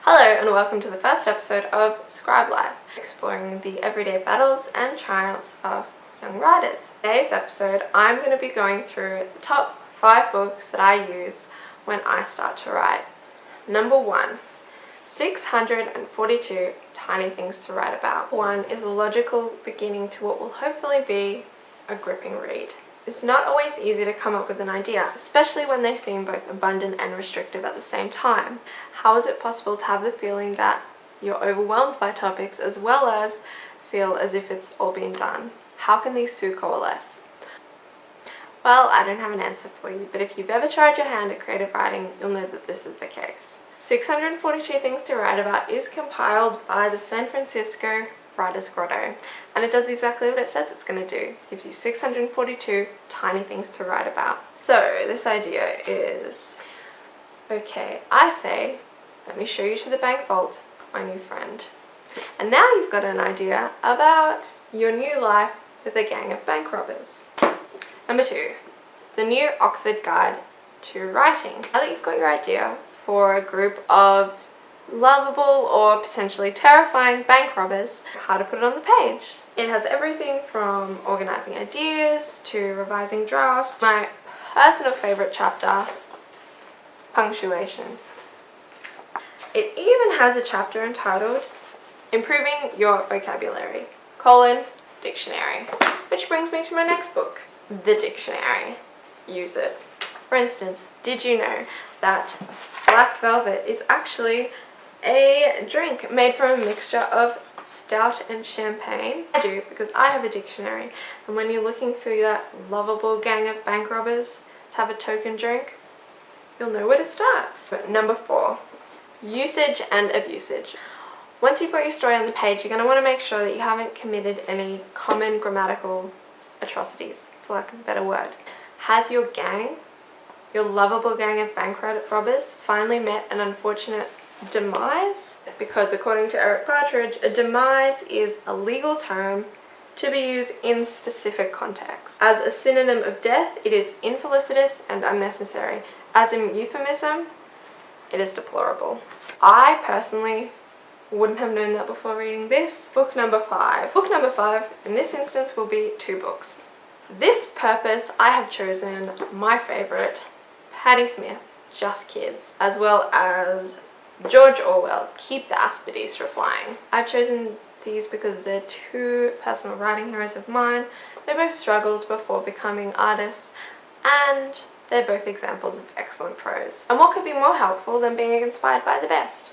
Hello and welcome to the first episode of Scribe Life, exploring the everyday battles and triumphs of young writers. In today's episode, I'm going to be going through the top 5 books that I use when I start to write. Number 1, 642 Tiny Things to Write About. 1 is a logical beginning to what will hopefully be a gripping read. It's not always easy to come up with an idea, especially when they seem both abundant and restrictive at the same time. How is it possible to have the feeling that you're overwhelmed by topics as well as feel as if it's all been done? How can these two coalesce? Well, I don't have an answer for you, but if you've ever tried your hand at creative writing, you'll know that this is the case. 642 Things to Write About is compiled by the San Francisco Writers Grotto, and it does exactly what it says it's going to do. It gives you 642 tiny things to write about. So this idea is, okay, I say, let me show you to the bank vault, my new friend. And now you've got an idea about your new life with a gang of bank robbers. Number 2, the new Oxford Guide to Writing. Now that you've got your idea for a group of lovable or potentially terrifying bank robbers, how to put it on the page. It has everything from organizing ideas to revising drafts. My personal favorite chapter, punctuation. It even has a chapter entitled Improving Your Vocabulary, dictionary. Which brings me to my next book, The Dictionary. Use it. For instance, did you know that black velvet is actually a drink made from a mixture of stout and champagne? I do, because I have a dictionary, and when you're looking through that lovable gang of bank robbers to have a token drink, you'll know where to start. But number 4, usage and abusage. Once you've got your story on the page, you're going to want to make sure that you haven't committed any common grammatical atrocities, for lack of a better word. Has your gang, your lovable gang of bank robbers, finally met an unfortunate demise? Because according to Eric Partridge, a demise is a legal term to be used in specific contexts. As a synonym of death, it is infelicitous and unnecessary. As a euphemism, it is deplorable. I personally wouldn't have known that before reading this. Book number 5. Book number 5 in this instance will be 2 books. For this purpose, I have chosen my favorite, Patti Smith, Just Kids, as well as George Orwell, Keep the Aspidistra Flying. I've chosen these because they're 2 personal writing heroes of mine. They both struggled before becoming artists, and they're both examples of excellent prose. And what could be more helpful than being inspired by the best?